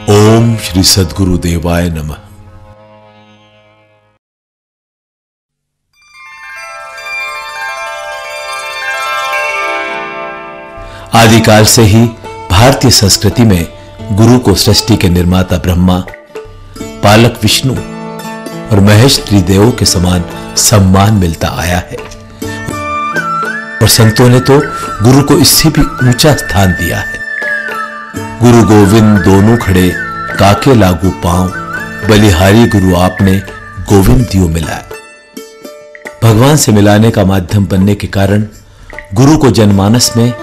ओम श्री सद्गुरु देवाय नमः। आदिकाल से ही भारतीय संस्कृति में गुरु को सृष्टि के निर्माता ब्रह्मा, पालक विष्णु और महेश त्रिदेवों के समान सम्मान मिलता आया है और संतों ने तो गुरु को इससे भी ऊंचा स्थान दिया है। गुरु गोविंद दोनों खड़े काके लागू पांव, बलिहारी गुरु आपने गोविंद दियो मिलाए। भगवान से मिलाने का माध्यम बनने के कारण गुरु को जनमानस में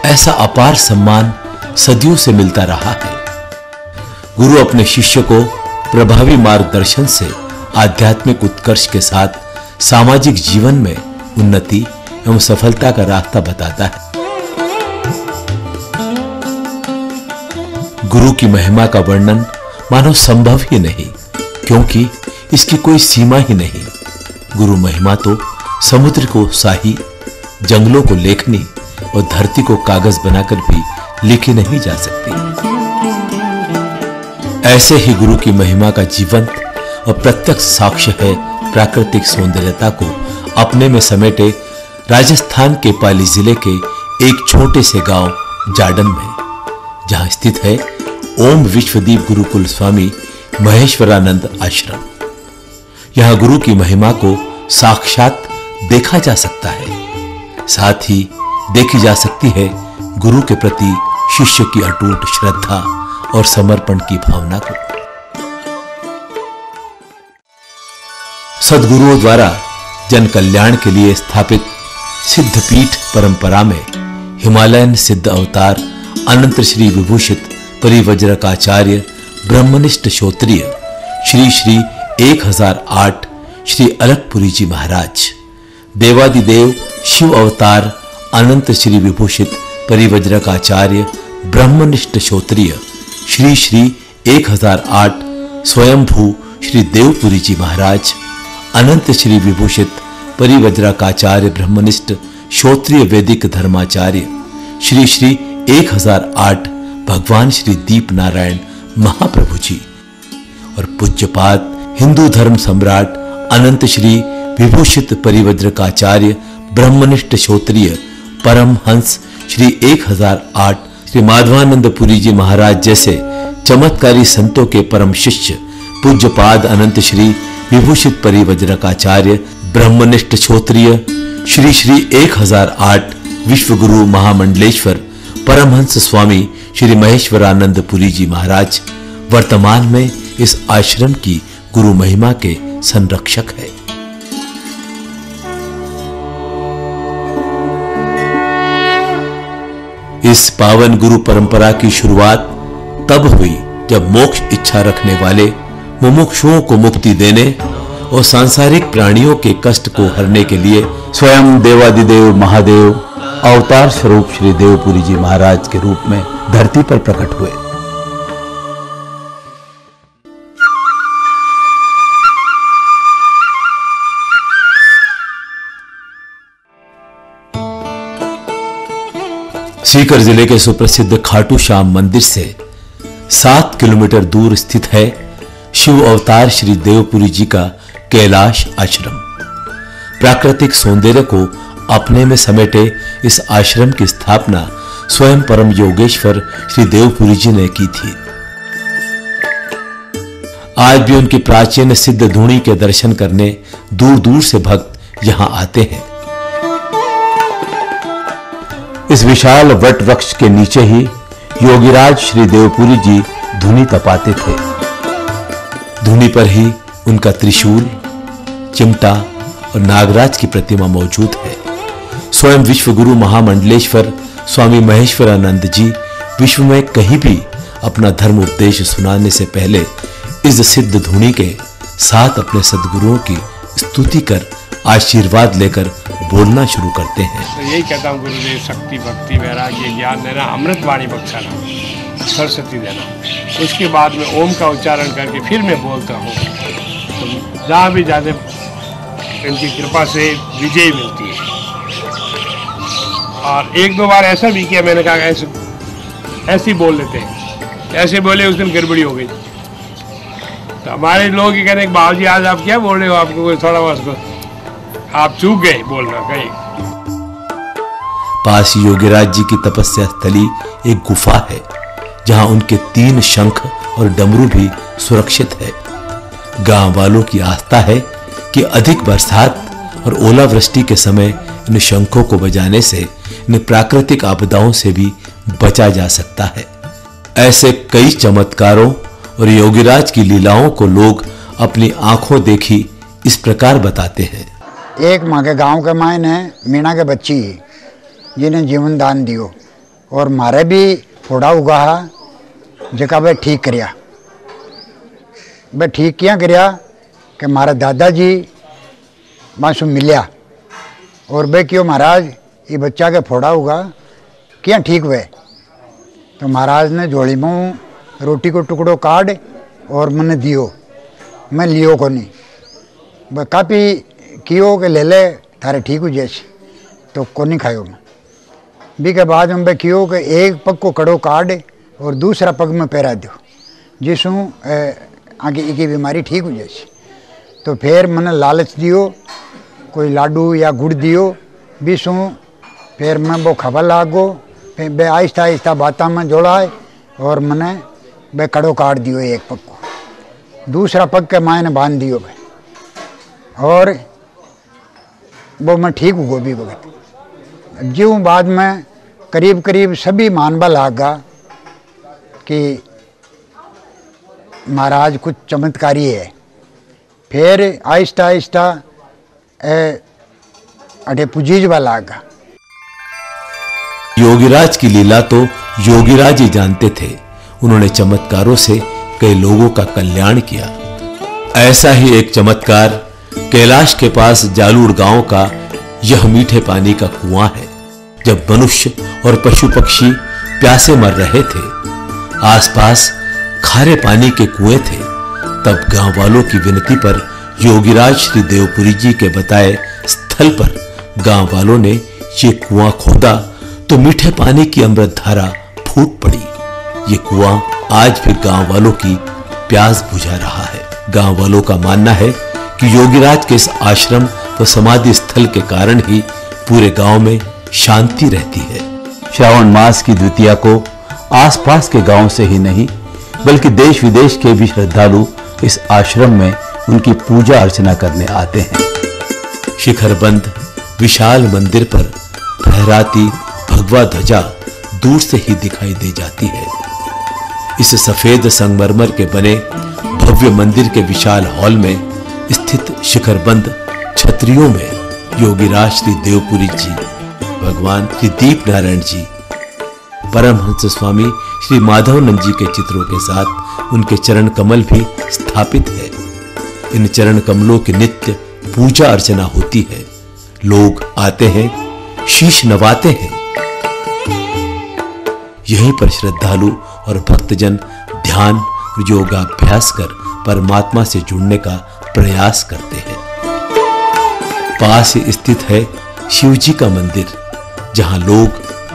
ऐसा अपार सम्मान सदियों से मिलता रहा है। गुरु अपने शिष्य को प्रभावी मार्गदर्शन से आध्यात्मिक उत्कर्ष के साथ सामाजिक जीवन में उन्नति एवं सफलता का रास्ता बताता है। गुरु की महिमा का वर्णन मानो संभव ही नहीं, क्योंकि इसकी कोई सीमा ही नहीं। गुरु महिमा तो समुद्र को शाही, जंगलों को लेखनी और धरती को कागज बनाकर भी लिखी नहीं जा सकती। ऐसे ही गुरु की महिमा का जीवंत और प्रत्यक्ष साक्ष्य है प्राकृतिक सौंदर्यता को अपने में समेटे राजस्थान के पाली जिले के एक छोटे से गांव जाडन में, जहां स्थित है ओम विश्वदीप गुरुकुल स्वामी महेश्वरानंद आश्रम। यहां गुरु की महिमा को साक्षात देखा जा सकता है, साथ ही देखी जा सकती है गुरु के प्रति शिष्य की अटूट श्रद्धा और समर्पण की भावना को। सद्गुरुओं द्वारा जन कल्याण के लिए स्थापित सिद्धपीठ परंपरा में हिमालयन सिद्ध अवतार अनंत श्री विभूषित परिवज्रकाचार्य ब्रह्मनिष्ठ श्रोत्रिय श्री श्री 1008 श्री अलकपुरी जी महाराज, देवादिदेव शिव अवतार अनंत श्री विभूषित परिवज्रकाचार्य ब्रह्मनिष्ठ श्रोत्रिय श्री श्री 1008 स्वयंभू श्री देवपुरी जी महाराज, अनंत श्री विभूषित परिवज्रकाचार्य ब्रह्मनिष्ठ श्रोत्रिय वैदिक धर्माचार्य श्री श्री 1008 भगवान श्री दीप नारायण महाप्रभु जी और पूज्यपाद हिंदू धर्म सम्राट अनंत श्री विभूषित परिवज्रकाचार्य ब्रह्मनिष्ठ श्रोत्रिय परम हंस श्री 1008 श्री माधवानंद पुरी जी महाराज जैसे चमत्कारी संतों के परम शिष्य पूज्यपाद अनंत श्री विभूषित परिवज्रकाचार्य ब्रह्मनिष्ठ श्रोत्रिय श्री श्री 1008 विश्वगुरु महामंडलेश्वर परमहंस स्वामी श्री महेश्वरानंद पुरी जी महाराज वर्तमान में इस आश्रम की गुरु महिमा के संरक्षक है। इस पावन गुरु परंपरा की शुरुआत तब हुई जब मोक्ष इच्छा रखने वाले मुमुक्षुओं को मुक्ति देने और सांसारिक प्राणियों के कष्ट को हरने के लिए स्वयं देवादिदेव महादेव अवतार स्वरूप श्री देवपुरी जी महाराज के रूप में धरती पर प्रकट हुए। सीकर जिले के सुप्रसिद्ध खाटू श्याम मंदिर से 7 किलोमीटर दूर स्थित है शिव अवतार श्री देवपुरी जी का कैलाश आश्रम। प्राकृतिक सौंदर्य को अपने में समेटे इस आश्रम की स्थापना स्वयं परम योगेश्वर श्री देवपुरी जी ने की थी। आज भी उनकी प्राचीन सिद्ध धूनी के दर्शन करने दूर दूर से भक्त यहां आते हैं। इस विशाल वट वृक्ष के नीचे ही योगीराज श्री देवपुरी जी धूनी तपाते थे। धूनी पर ही उनका त्रिशूल, चिमटा और नागराज की प्रतिमा मौजूद है। स्वयं विश्वगुरु महामंडलेश्वर स्वामी महेश्वरानंद जी विश्व में कहीं भी अपना धर्म उपदेश सुनाने से पहले इस सिद्ध धूनी के साथ अपने सद्गुरुओं की स्तुति कर आशीर्वाद लेकर बोलना शुरू करते हैं। तो यही कहता हूँ, गुरुदेव शक्ति भक्ति वैराग्य ज्ञान देना, अमृत वाणी बख्शाना, सरस्वती देना। उसके बाद में ओम का उच्चारण करके फिर मैं बोलता हूँ, तो जहाँ भी जाते इनकी कृपा से विजय मिलती है। और एक दो बार ऐसा भी किया, मैंने कहा ऐसे ही बोल लेते हैं, ऐसे बोले उस दिन गड़बड़ी हो गई। तो हमारे लोग ये कहने बाबूजी आज आप क्या बोल रहे हो, आपको थोड़ा बहुत आप चूक गए बोलना कहीं। पास योगीराज जी की तपस्या स्थली एक गुफा है जहां उनके 3 शंख और डमरू भी सुरक्षित है। गांव वालों की आस्था है कि अधिक बरसात और ओलावृष्टि के समय इन शंखों को बजाने से इन प्राकृतिक आपदाओं से भी बचा जा सकता है। ऐसे कई चमत्कारों और योगीराज की लीलाओं को लोग अपनी आंखों देखी इस प्रकार बताते हैं। एक माँ के गाँव के मायने मीणा के बच्ची जिन्हें जीवन दान दियो और मारे भी फोड़ा उगा जगह वे ठीक करिया। वे ठीक क्या करिया कि मारे दादाजी मासू मिलिया और वे क्यों महाराज ये बच्चा के फोड़ा उगा क्या ठीक हुए। तो महाराज ने झोली में रोटी को टुकड़ो काट और मैंने दियो, मैं लियो को नहीं, वह काफ़ी कियो के ले ले थारे ठीक हो जैसे, तो को नहीं खायो मैं भी। के बाद में कियो के एक पग को कड़ो काट और दूसरा पग में पैरा दो, जिसों आगे की बीमारी ठीक हो जैसी। तो फिर मैंने लालच दियो, कोई लाडू या गुड़ दियो बीसों, फिर मैं वो खबर लागो, फिर बे आहिस्ता आहिस्ता बाता में जोड़ाए और मैंने बे कड़ो काट दियो एक पग को, दूसरा पग के मायने बांध दियो बे, और वो मैं ठीक हुआ भी वक्त। ज्यों बाद में करीब करीब सभी मानवा लागा कि महाराज कुछ चमत्कारी है। फिर आहिस्ता आहिस्ता अटे पुजीजवा लागा। योगीराज की लीला तो योगीराज ही जानते थे। उन्होंने चमत्कारों से कई लोगों का कल्याण किया। ऐसा ही एक चमत्कार कैलाश के पास जालूर गांव का यह मीठे पानी का कुआं है। जब मनुष्य और पशु पक्षी प्यासे मर रहे थे, आसपास खारे पानी के कुएं थे, तब गांव वालों की विनती पर योगीराज श्री देवपुरी जी के बताए स्थल पर गांव वालों ने ये कुआं खोदा तो मीठे पानी की अमृत धारा फूट पड़ी। ये कुआं आज भी गांव वालों की प्यास बुझा रहा है। गांव वालों का मानना है कि योगीराज के इस आश्रम व समाधि स्थल के कारण ही पूरे गांव में शांति रहती है। श्रावण मास की द्वितीया को आसपास के गांव से ही नहीं बल्कि देश विदेश के भी श्रद्धालु इस आश्रम में उनकी पूजा अर्चना करने आते हैं। शिखरबंद विशाल मंदिर पर फहराती भगवा ध्वजा दूर से ही दिखाई दे जाती है। इस सफेद संगमरमर के बने भव्य मंदिर के विशाल हॉल में स्थित शिखरबंद छतरियों में योगीराज श्री देवपुरी जी, भगवान श्री दीप नारायण जी, परमहंस स्वामी श्री माधवानंद जी के चित्रों के साथ उनके चरण कमल भी स्थापित है। इन चरण कमलों की नित्य पूजा अर्चना होती है। लोग आते हैं, शीश नवाते हैं। यहीं पर श्रद्धालु और भक्तजन ध्यान और योगाभ्यास कर परमात्मा से जुड़ने का प्रयास करते हैं। पास ही स्थित है शिव जी का मंदिर, जहां लोग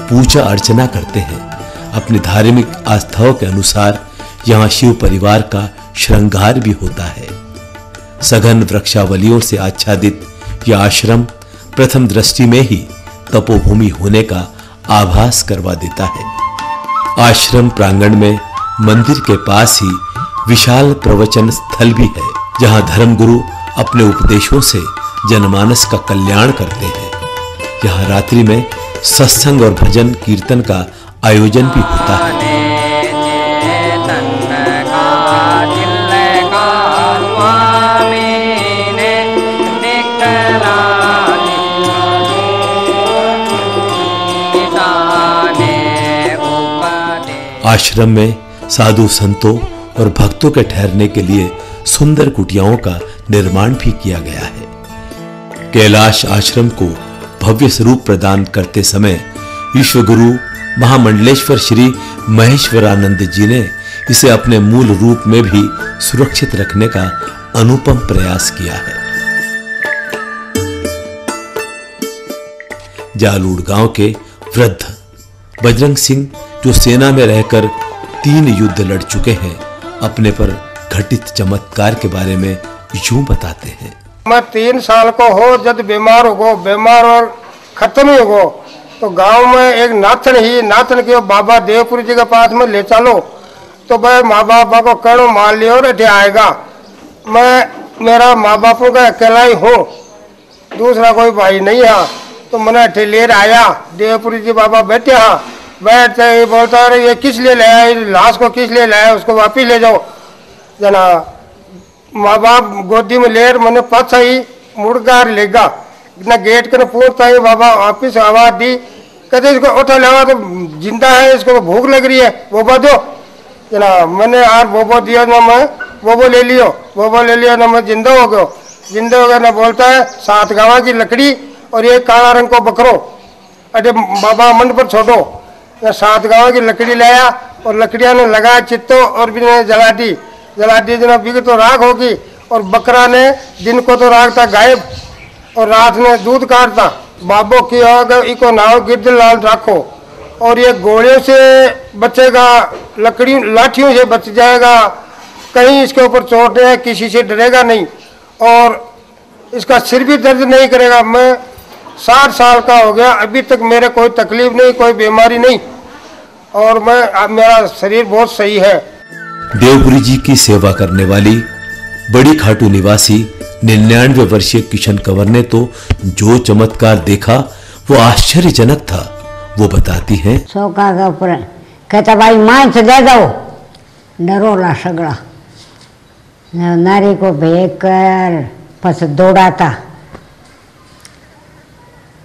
पूजा अर्चना करते हैं। अपनी धार्मिक आस्थाओं के अनुसार यहां शिव परिवार का श्रृंगार भी होता है। सघन वृक्षावलियों से आच्छादित यह आश्रम प्रथम दृष्टि में ही तपोभूमि होने का आभास करवा देता है। आश्रम प्रांगण में मंदिर के पास ही विशाल प्रवचन स्थल भी है, जहां धर्मगुरु अपने उपदेशों से जनमानस का कल्याण करते हैं। यहाँ रात्रि में सत्संग और भजन कीर्तन का आयोजन भी होता है। आश्रम में साधु संतों और भक्तों के ठहरने के लिए सुंदर कुटियाओं का निर्माण भी किया गया है। कैलाश आश्रम को भव्य स्वरूप प्रदान करते समय विश्वगुरु महामंडलेश्वर श्री महेश्वरानंद जी ने इसे अपने मूल रूप में भी सुरक्षित रखने का अनुपम प्रयास किया है। जालूड़ गांव के वृद्ध बजरंग सिंह, जो सेना में रहकर 3 युद्ध लड़ चुके हैं, अपने पर घटित चमत्कार के बारे में यूं बताते हैं। मैं 3 साल को हो जब बीमार और खत्म ही हो, तो गांव में एक नाथन के बाबा देवपुरी जी के पास में ले चलो, तो भाई माँ बापा को कड़ो मान लियो और आएगा। मैं मेरा माँ बापों का अकेला ही हूँ, दूसरा कोई भाई नहीं है। तो मैंने लेर आया, देवपुरी जी बाबा बैठे हाँ, बैठते ही बोलता है ये किस लिए लाया, लाश को किस लिए लाया, उसको वापिस ले जाओ जना। माँ बाप गोदी में लेर मैंने पाछा ही मुड़गार लेगा इतना गेट कर पूछता है, बाबा वापिस आवाज दी, कहते इसको उठा लेवा तो जिंदा है, इसको भूख लग रही है, बोबा दो जना। मैंने यार बोबो दिया ना, मैं बोबो ले लिया ना, मैं जिंदा हो गया ना। बोलता है 7 गावा की लकड़ी और ये काला रंग को बकरो, अरे बाबा मन पर छोड़ो। 7 गावा की लकड़ी लाया और लकड़ियां ने लगा चित्तो और भी जला दी जना, बिग तो राख होगी। और बकरा ने दिन को तो राख था गायब और रात ने दूध काटता। बाबो की इको नाव गिद्ध लाल राखो, और ये गोलियों से बचेगा, लकड़ी लाठियों से बच जाएगा, कहीं इसके ऊपर चोट है, किसी से डरेगा नहीं, और इसका सिर भी दर्द नहीं करेगा। मैं 60 साल का हो गया, अभी तक मेरे कोई तकलीफ नहीं, कोई बीमारी नहीं, और मेरा शरीर बहुत सही है। देवपुरी जी की सेवा करने वाली बड़ी खाटू निवासी 99 वर्षीय किशन कंवर ने तो जो चमत्कार देखा वो आश्चर्यजनक था। वो बताती हैं, चौका के ऊपर कहता भाई मांस दे दो, डरोला सगड़ा नारी को भेज कर बस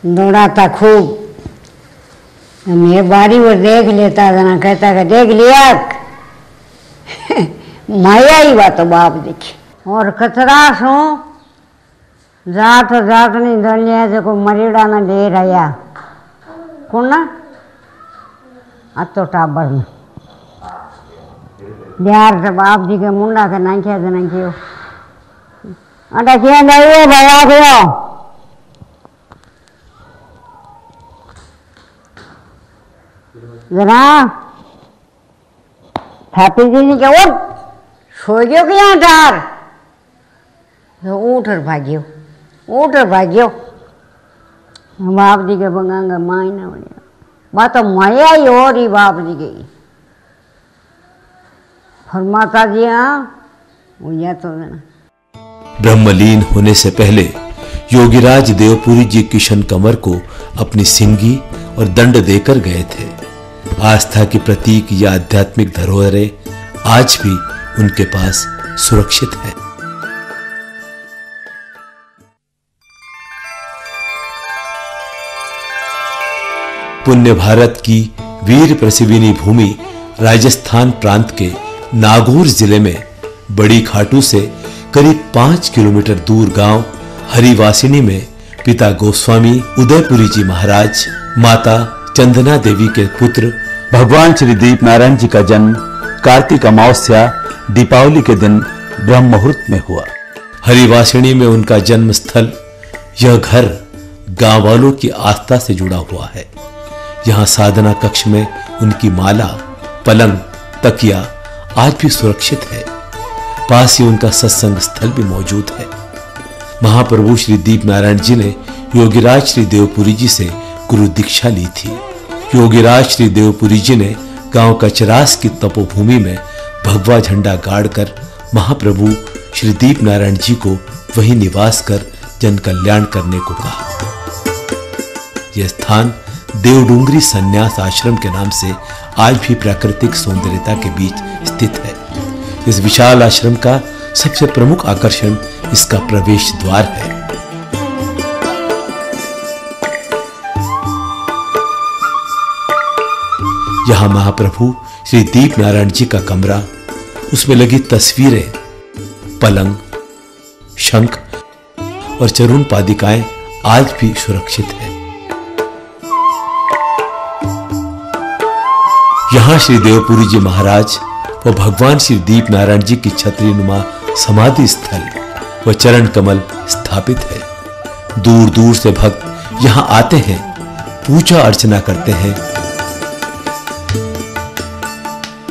दौड़ाता खूब। मैं बारी वो देख लेता था ना, कहता कि देख लिया माया ही बात बाप देखी। और कचरा सो जात नहीं दलिया जो मरीड़ा ने दे रहा कौन तो टाबर में बिहार से बाप जी के मुंडा के नाखिया नाखियो अटा क्या नहीं भया गयो। जरा थापी जी ने क्या उठ सो गयो कि यहाँ डार, तो उठ और भाग्यो बाप जी के बंगांगा मायना बढ़िया बात तो माया ही हो रही बाप जी की। फरमाता जी हाँ भैया तो ब्रह्मलीन होने से पहले योगीराज देवपुरी जी किशन कंवर को अपनी सिंगी और दंड देकर गए थे। आस्था की प्रतीक या आध्यात्मिक धरोहरें आज भी उनके पास सुरक्षित है। पुण्य भारत की वीर प्रसिविनी भूमि राजस्थान प्रांत के नागौर जिले में बड़ी खाटू से करीब 5 किलोमीटर दूर गांव हरिवासिनी में पिता गोस्वामी उदयपुरी जी महाराज, माता चंदना देवी के पुत्र भगवान श्री दीप नारायण जी का जन्म कार्तिक अमावस्या दीपावली के दिन ब्रह्म मुहूर्त में हुआ। हरिवासिनी में उनका जन्म स्थल, यह घर गांव वालों की आस्था से जुड़ा हुआ है। यहाँ साधना कक्ष में उनकी माला, पलंग, तकिया आज भी सुरक्षित है। पास ही उनका सत्संग स्थल भी मौजूद है। महाप्रभु श्री दीप नारायण जी ने योगीराज श्री देवपुरी जी से गुरु दीक्षा ली थी। योगीराज श्री देवपुरी जी ने गांव कचरास की तपोभूमि में भगवा झंडा गाड़कर महाप्रभु श्री दीप नारायण जी को वहीं निवास कर जन कल्याण करने को कहा। यह स्थान देवडूंगरी संन्यास आश्रम के नाम से आज भी प्राकृतिक सौंदर्यता के बीच स्थित है। इस विशाल आश्रम का सबसे प्रमुख आकर्षण इसका प्रवेश द्वार है। यहां महाप्रभु श्री दीप नारायण जी का कमरा, उसमें लगी तस्वीरें, पलंग, शंख और चरण पादिकाएं आज भी सुरक्षित है। यहां श्री देवपुरी जी महाराज व भगवान श्री दीप नारायण जी की छतरी नुमा समाधि स्थल व चरण कमल स्थापित है। दूर दूर से भक्त यहां आते हैं, पूजा अर्चना करते हैं।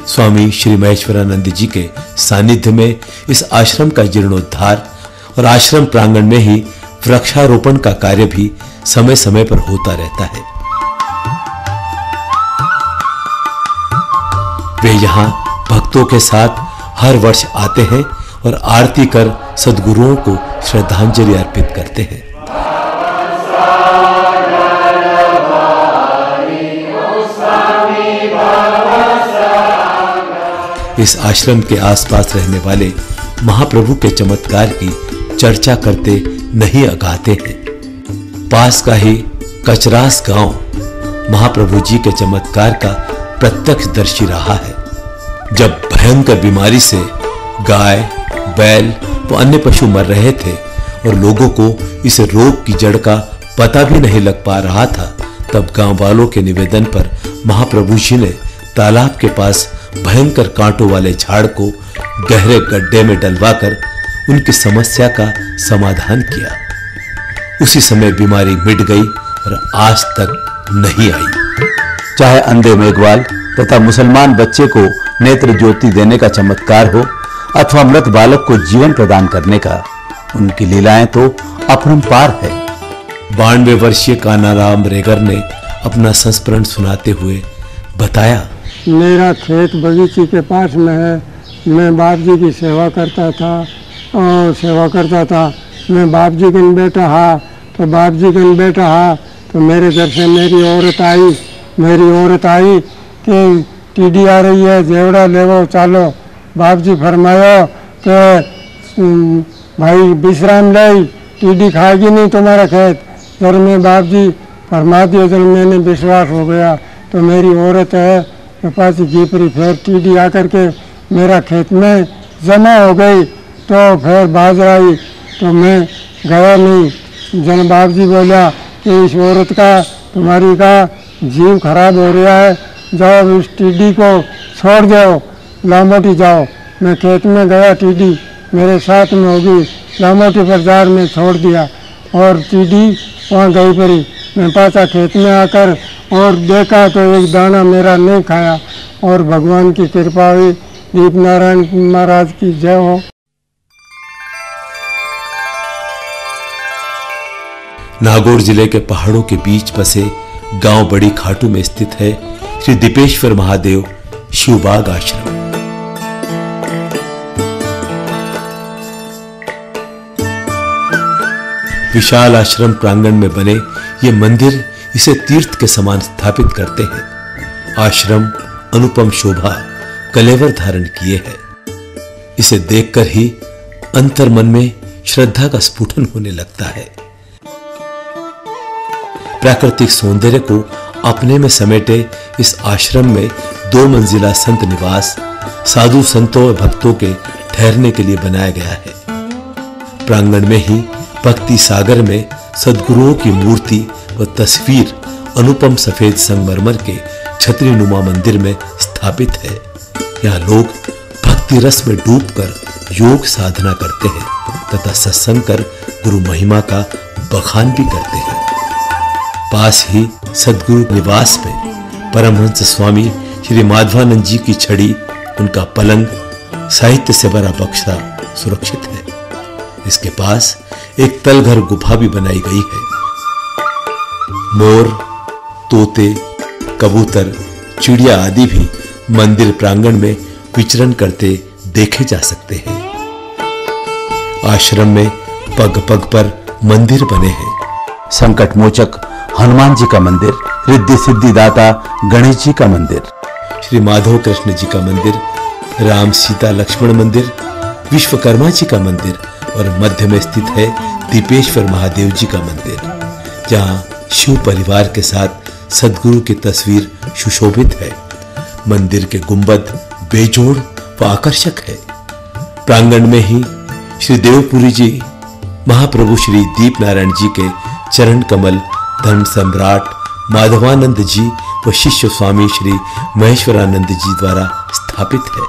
स्वामी श्री महेश्वरानंद जी के सानिध्य में इस आश्रम का जीर्णोद्धार और आश्रम प्रांगण में ही वृक्षारोपण का कार्य भी समय समय पर होता रहता है। वे यहां भक्तों के साथ हर वर्ष आते हैं और आरती कर सद्गुरुओं को श्रद्धांजलि अर्पित करते हैं। इस आश्रम के आसपास रहने वाले महाप्रभु के चमत्कार की चर्चा करते नहीं अगाते हैं। पास का ही कचरास गांव महाप्रभु जी के चमत्कार का प्रत्यक्षदर्शी रहा है। जब भयंकर बीमारी से गाय, बैल व अन्य पशु मर रहे थे और लोगों को इस रोग की जड़ का पता भी नहीं लग पा रहा था, तब गांव वालों के निवेदन पर महाप्रभु जी ने तालाब के पास भयंकर कांटों वाले झाड़ को गहरे गड्ढे में डलवाकर उनकी समस्या का समाधान किया। उसी समय बीमारी मिट गई और आज तक नहीं आई। चाहे अंधे मेघवाल तथा मुसलमान बच्चे को नेत्र ज्योति देने का चमत्कार हो अथवा मृत बालक को जीवन प्रदान करने का, उनकी लीलाएं तो अपरंपार है। 92 वर्षीय कानाराम रेगर ने अपना संस्मरण सुनाते हुए बताया, मेरा खेत बगीचे के पास में है। मैं बाप जी की सेवा करता था। मैं बाप जी का बेटा हा तो मेरे घर से मेरी औरत आई कि टीडी आ रही है, जेवड़ा लेवो चालो। बाप जी फरमायो कि भाई विश्राम ले, टीडी खाएगी नहीं तुम्हारा खेत। जब मैं बाप जी फरमा दिया, जब मैंने विश्वास हो गया तो मेरी औरत है पासी जीपरी, फिर टीडी आकर के मेरा खेत में जमा हो गई। तो फिर बाजरा आई तो मैं गया नहीं। जन बाप जी बोला कि इस औरत का, तुम्हारी का जीव खराब हो रहा है, जाओ इस टीडी को छोड़ दो, लामोटी जाओ। मैं खेत में गया, टीडी मेरे साथ में होगी, लामोटी बाजार में छोड़ दिया और टीडी वहाँ गई पड़ी। मैं पासा खेत में आकर और देखा तो एक दाना मेरा नहीं खाया। और भगवान की कृपा हुई। दीप नारायण महाराज की जय हो। नागौर जिले के पहाड़ों के बीच बसे गांव बड़ी खाटू में स्थित है श्री दीपेश्वर महादेव शिवबाग आश्रम। विशाल आश्रम प्रांगण में बने ये मंदिर इसे तीर्थ के समान स्थापित करते हैं। आश्रम अनुपम शोभा कलेवर धारण किए है। इसे देखकर ही अंतर मन में श्रद्धा का स्फुटन होने लगता है। प्राकृतिक सौंदर्य को अपने में समेटे इस आश्रम में 2 मंजिला संत निवास साधु संतों और भक्तों के ठहरने के लिए बनाया गया है। प्रांगण में ही भक्ति सागर में सद्गुरुओं की मूर्ति व तस्वीर अनुपम सफेद संगमरमर के छतरी नुमा मंदिर में स्थापित है। यहाँ लोग भक्ति रस में डूबकर योग साधना करते हैं तथा सत्संग कर गुरु महिमा का बखान भी करते हैं। पास ही सद्गुरु निवास में परमहंस स्वामी श्री माधवानंद जी की छड़ी, उनका पलंग, साहित्य से भरा बक्सा सुरक्षित है। इसके पास एक तलघर गुफा भी बनाई गई है। मोर, तोते, कबूतर, चिड़िया आदि भी मंदिर प्रांगण में विचरण करते देखे जा सकते हैं। आश्रम में पग पग पर मंदिर बने हैं। संकट मोचक हनुमान जी का मंदिर, रिद्धि सिद्धि दाता गणेश जी का मंदिर, श्री माधव कृष्ण जी का मंदिर, राम सीता लक्ष्मण मंदिर, विश्वकर्मा जी का मंदिर और मध्य में स्थित है दीपेश्वर महादेव जी का मंदिर, जहां शिव परिवार के साथ सदगुरु की तस्वीर सुशोभित है। मंदिर के गुंबद बेजोड़ व आकर्षक है। प्रांगण में ही श्री देवपुरी जी महाप्रभु श्री दीप नारायण जी के चरण कमल धर्म सम्राट माधवानंद जी व शिष्य स्वामी श्री महेश्वरानंद जी द्वारा स्थापित है।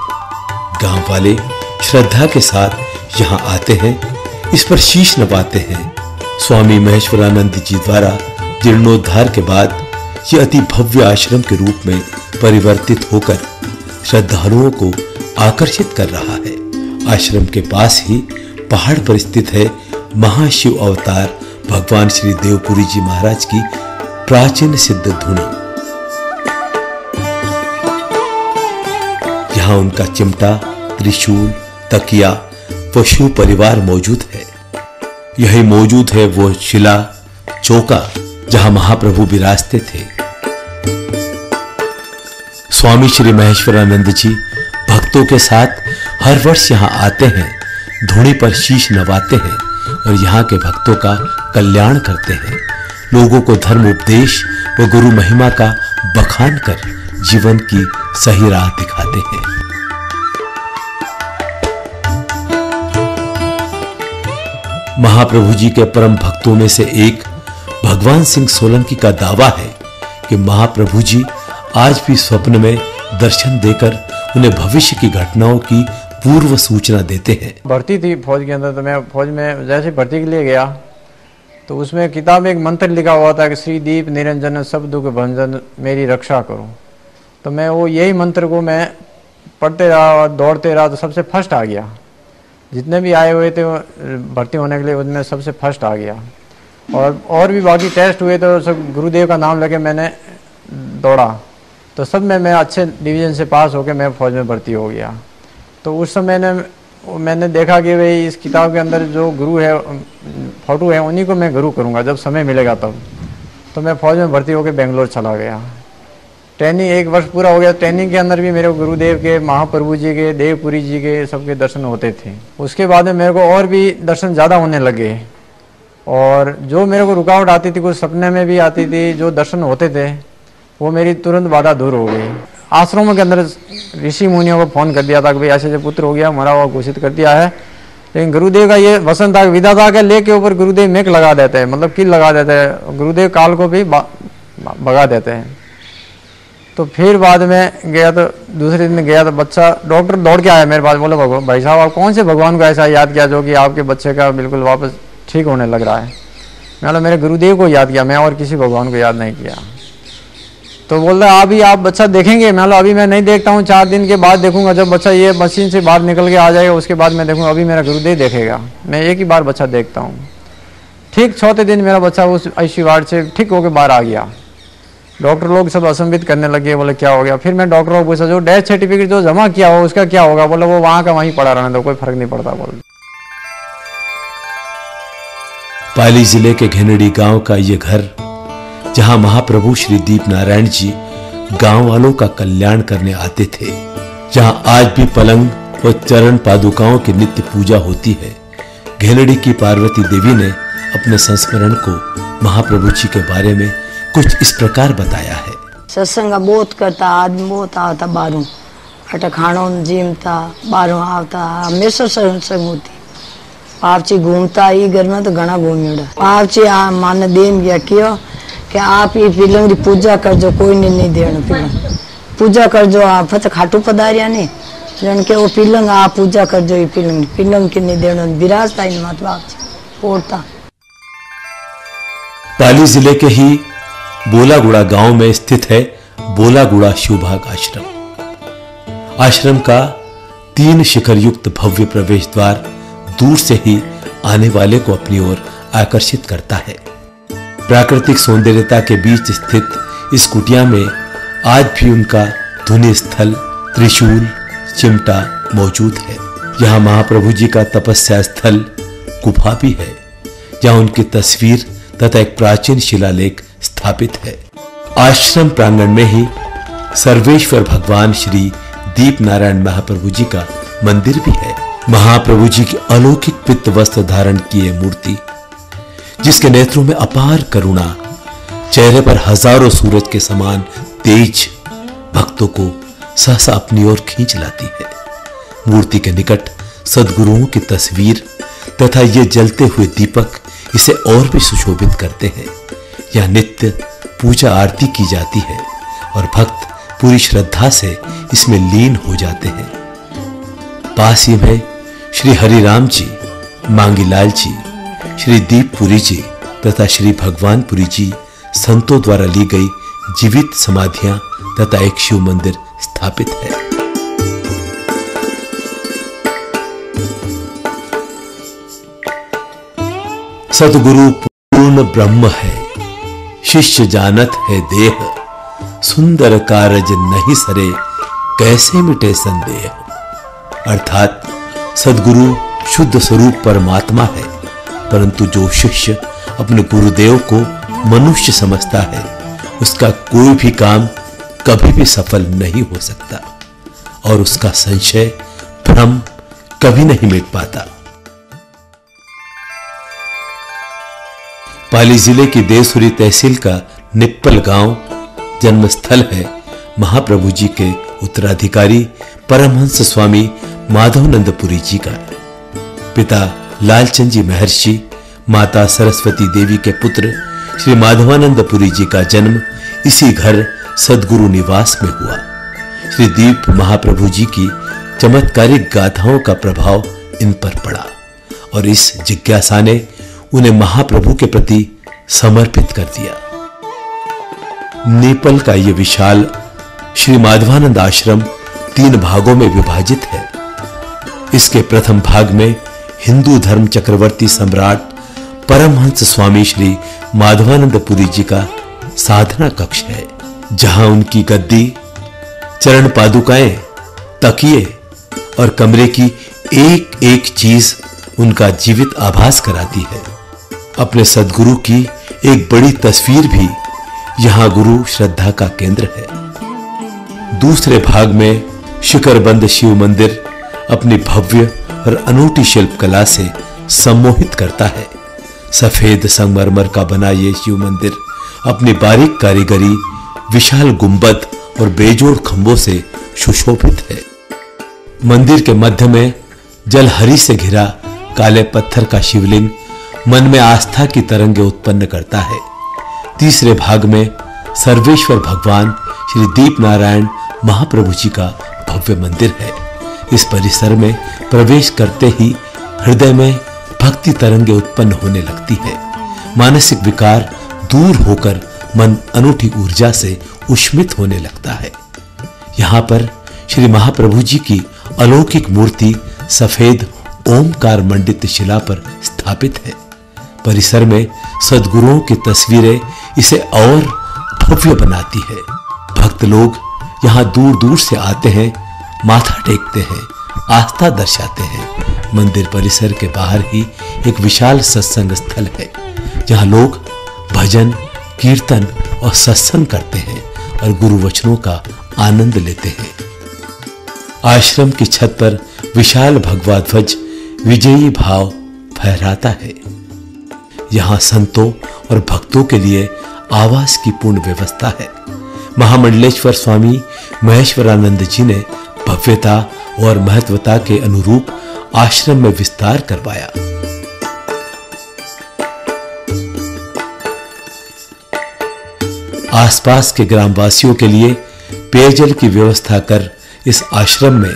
गांव वाले श्रद्धा के साथ यहाँ आते हैं, इस पर शीश नवाते हैं। स्वामी महेश्वरानंद जी द्वारा जीर्णोद्धार के बाद ये अति भव्य आश्रम के रूप में परिवर्तित होकर श्रद्धालुओं को आकर्षित कर रहा है। आश्रम के पास ही पहाड़ पर स्थित है महाशिव अवतार भगवान श्री देवपुरी जी महाराज की प्राचीन सिद्ध धुनी। यहाँ उनका चिमटा, त्रिशूल, तकिया व शिव परिवार मौजूद है। यही मौजूद है वो शिला चौका जहां महाप्रभु विराजते थे। स्वामी श्री महेश्वरानंद जी भक्तों के साथ हर वर्ष यहाँ आते हैं, धूणी पर शीश नवाते हैं और यहाँ के भक्तों का कल्याण करते हैं। लोगों को धर्म उपदेश व गुरु महिमा का बखान कर जीवन की सही राह दिखाते हैं। महाप्रभु जी के परम भक्तों में से एक भगवान सिंह सोलंकी का दावा है कि महाप्रभु जी आज भी स्वप्न में दर्शन देकर उन्हें भविष्य की घटनाओं की पूर्व सूचना देते हैं। भर्ती थी फौज के अंदर, तो मैं फौज में जैसे भर्ती के लिए गया तो उसमें किताब में एक मंत्र लिखा हुआ था कि श्री दीप निरंजन सब दुख भंजन मेरी रक्षा करो। तो मैं वो यही मंत्र को मैं पढ़ते रहा और दौड़ते रहा तो सबसे फर्स्ट आ गया। जितने भी आए हुए थे भर्ती होने के लिए उनमें सबसे फर्स्ट आ गया। और भी बाकी टेस्ट हुए तो सब गुरुदेव का नाम लेके मैंने दौड़ा, तो सब में मैं अच्छे डिवीज़न से पास होकर मैं फौज में भर्ती हो गया। तो उस समय मैंने देखा कि भाई इस किताब के अंदर जो गुरु है फोटो है उन्हीं को मैं गुरु करूँगा जब समय मिलेगा तब। तो मैं फौज में भर्ती होकर बेंगलोर चला गया। ट्रेनिंग 1 वर्ष पूरा हो गया। ट्रेनिंग के अंदर भी मेरे गुरुदेव के, महाप्रभु जी के, देवपुरी जी के सबके दर्शन होते थे। उसके बाद में मेरे को और भी दर्शन ज़्यादा होने लगे और जो मेरे को रुकावट आती थी कुछ सपने में भी आती थी, जो दर्शन होते थे वो मेरी तुरंत बाधा दूर हो गई। आश्रमों के अंदर ऋषि मुनियों को फ़ोन कर दिया था कि भाई ऐसे पुत्र हो गया, मरा हुआ घोषित कर दिया है। लेकिन गुरुदेव का ये वसंत था, विधाता के ले के ऊपर गुरुदेव मेक लगा देते हैं, मतलब कील लगा देते हैं। गुरुदेव काल को भी भगा देते हैं। तो फिर बाद में गया तो दूसरे दिन गया तो बच्चा डॉक्टर दौड़ के आया मेरे पास, बोला भाई साहब आप कौन से भगवान को ऐसा याद किया जो कि आपके बच्चे का बिल्कुल वापस ठीक होने लग रहा है। मैंने मेरे गुरुदेव को याद किया, मैं और किसी भगवान को याद नहीं किया। तो बोल रहा अभी आप बच्चा देखेंगे। मैं अभी मैं नहीं देखता हूँ, 4 दिन के बाद देखूंगा। जब बच्चा ये मशीन से बाहर निकल के आ जाएगा उसके बाद मैं देखूंगा। अभी मेरा गुरुदेव देखेगा, मैं एक ही बार बच्चा देखता हूँ। ठीक 4थे दिन मेरा बच्चा उस आईसीयू वार्ड से ठीक होकर बाहर आ गया। डॉक्टर लोग सब असंबित करने लगे, बोले क्या हो गया। फिर मैं डॉक्टर को पूछा जो डेथ सर्टिफिकेट जो जमा किया हो उसका क्या होगा। बोला वो वहाँ का वहीं पड़ा रहने दो, कोई फर्क नहीं पड़ता। बोल पाली जिले के घेनड़ी गांव का ये घर, जहां महाप्रभु श्री दीप नारायण जी गांव वालों का कल्याण करने आते थे, जहां आज भी पलंग व चरण पादुकाओं की नित्य पूजा होती है। घेनड़ी की पार्वती देवी ने अपने संस्मरण को महाप्रभु जी के बारे में कुछ इस प्रकार बताया है। सत्संग बहुत करता, आदमी बहुत आता बारू, अट खानो जीमता बारू आवता, हमेशा सत्संग होती। आपची घूमता ही घर में तो घना घूमियोड़ा। आपची माने देम गया क्यों कि आप ये पिलंग की पूजा कर जो, कोई नहीं देना पिलंग पूजा कर जो। आप फत खाटू पधारिया ने जन के वो पिलंग आप पूजा कर जो, ये पिलंग की नहीं देना विराजता इन मात बाप ओढ़ता। पाली जिले के ही बोलागुड़ा गांव में स्थित है बोलागुड़ा शिवभाग आश्रम। आश्रम का 3 शिखर युक्त भव्य प्रवेश द्वार दूर से ही आने वाले को अपनी ओर आकर्षित करता है। प्राकृतिक सौंदर्यता के बीच स्थित इस कुटिया में आज भी उनका धुनी स्थल, त्रिशूल, चिमटा मौजूद है। यहाँ महाप्रभु जी का तपस्या स्थल गुफा भी है, जहाँ उनकी तस्वीर तथा एक प्राचीन शिलालेख स्थापित है। आश्रम प्रांगण में ही सर्वेश्वर भगवान श्री दीप नारायण महाप्रभु जी का मंदिर भी है। महाप्रभु जी की अलौकिक पित्त वस्त्र धारण किए मूर्ति, जिसके नेत्रों में अपार करुणा, चेहरे पर हजारों सूरज के समान तेज भक्तों को सहसा अपनी ओर खींच लाती है। मूर्ति के निकट सद्गुरुओं की तस्वीर तथा ये जलते हुए दीपक इसे और भी सुशोभित करते हैं। यह नित्य पूजा आरती की जाती है और भक्त पूरी श्रद्धा से इसमें लीन हो जाते हैं। पास ही में श्री हरिराम जी, मांगीलाल जी, श्री दीपपुरी जी तथा श्री भगवानपुरी जी संतों द्वारा ली गई जीवित समाधियां तथा एक शिव मंदिर स्थापित है। सद्गुरु पूर्ण ब्रह्म है, शिष्य जानत है देह, सुंदर कारज नहीं सरे, कैसे मिटे संदेह। अर्थात सद्गुरु शुद्ध स्वरूप परमात्मा है, परंतु जो शिष्य अपने गुरुदेव को मनुष्य समझता है, उसका कोई भी काम कभी भी सफल नहीं हो सकता और उसका संशय, भ्रम कभी नहीं मिट पाता। पाली जिले की देवसुरी तहसील का निप्पल गांव जन्मस्थल है महाप्रभु जी के उत्तराधिकारी परमहंस स्वामी माधवानंदपुरी जी का। पिता लालचंद जी महर्षि, माता सरस्वती देवी के पुत्र श्री माधवानंदपुरी जी का जन्म इसी घर सद्गुरु निवास में हुआ। श्री दीप महाप्रभु जी की चमत्कारिक गाथाओं का प्रभाव इन पर पड़ा और इस जिज्ञासा ने उन्हें महाप्रभु के प्रति समर्पित कर दिया। नेपाल का यह विशाल श्री माधवानंद आश्रम 3 भागों में विभाजित है। इसके प्रथम भाग में हिंदू धर्म चक्रवर्ती सम्राट परमहंस स्वामी श्री माधवानंदपुरी जी का साधना कक्ष है, जहां उनकी गद्दी, चरण पादुकाएं, तकिए और कमरे की एक एक चीज उनका जीवित आभास कराती है। अपने सद्गुरु की एक बड़ी तस्वीर भी यहां गुरु श्रद्धा का केंद्र है। दूसरे भाग में शिखरबंद शिव मंदिर अपनी भव्य और अनूठी शिल्प कला से सम्मोहित करता है। सफेद संगमरमर का बना यह शिव मंदिर अपनी बारीक कारीगरी, विशाल गुंबद और बेजोड़ खंभों से सुशोभित है। मंदिर के मध्य में जलहरी से घिरा काले पत्थर का शिवलिंग मन में आस्था की तरंगे उत्पन्न करता है। तीसरे भाग में सर्वेश्वर भगवान श्री दीप नारायण महाप्रभु जी का भव्य मंदिर है। इस परिसर में प्रवेश करते ही हृदय में भक्ति तरंगे उत्पन्न होने लगती है। मानसिक विकार दूर होकर मन अनूठी ऊर्जा से उष्मित होने लगता है। यहाँ पर श्री महाप्रभु जी की अलौकिक मूर्ति सफेद ओमकार मंडित शिला पर स्थापित है। परिसर में सद्गुरुओं की तस्वीरें इसे और भव्य बनाती है। भक्त लोग यहाँ दूर दूर से आते हैं, माथा टेकते हैं, आस्था दर्शाते हैं। मंदिर परिसर के बाहर ही एक विशाल सत्संग स्थल है, जहाँ लोग भजन, कीर्तन और सत्संग करते हैं और गुरु वचनों का आनंद लेते हैं। आश्रम की छत पर विशाल भगवा ध्वज विजयी भाव फहराता है। यहाँ संतों और भक्तों के लिए आवास की पूर्ण व्यवस्था है। महामंडलेश्वर स्वामी महेश्वरानंद जी ने भव्यता और महत्वता के अनुरूप आश्रम में विस्तार करवाया। आसपास के ग्रामवासियों के लिए पेयजल की व्यवस्था कर इस आश्रम में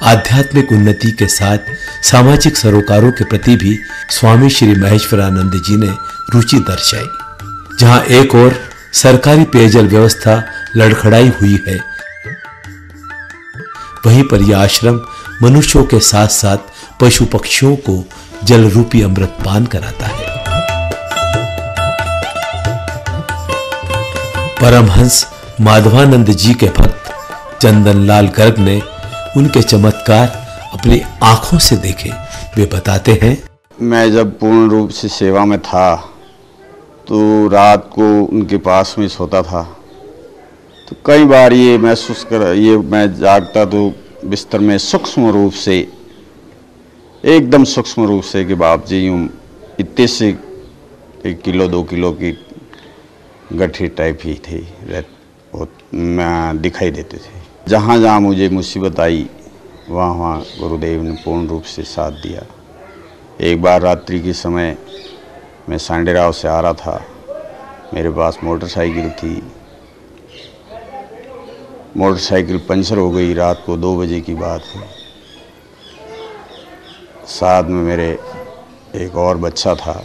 आध्यात्मिक उन्नति के साथ सामाजिक सरोकारों के प्रति भी स्वामी श्री महेश्वरानंद जी ने रुचि दर्शाई। जहां एक ओर सरकारी पेयजल व्यवस्था लड़खड़ाई हुई है, वहीं पर यह आश्रम मनुष्यों के साथ साथ पशु पक्षियों को जल रूपी अमृत पान कराता है। परमहंस माधवानंद जी के भक्त चंदनलाल गर्ग ने उनके चमत्कार अपनी आंखों से देखे। वे बताते हैं, मैं जब पूर्ण रूप से सेवा में था तो रात को उनके पास में सोता था, तो कई बार ये महसूस मैं जागता तो बिस्तर में सूक्ष्म रूप से, एकदम सूक्ष्म रूप से कि बाप जी यूँ इतने से 1 किलो 2 किलो की गठरी टाइप ही थी, मैं दिखाई देते थे। जहाँ जहाँ मुझे मुसीबत आई वहाँ वहाँ गुरुदेव ने पूर्ण रूप से साथ दिया। एक बार रात्रि के समय मैं सांडेराव से आ रहा था, मेरे पास मोटरसाइकिल थी, मोटरसाइकिल पंचर हो गई। रात को 2 बजे की बात है। साथ में मेरे एक और बच्चा था।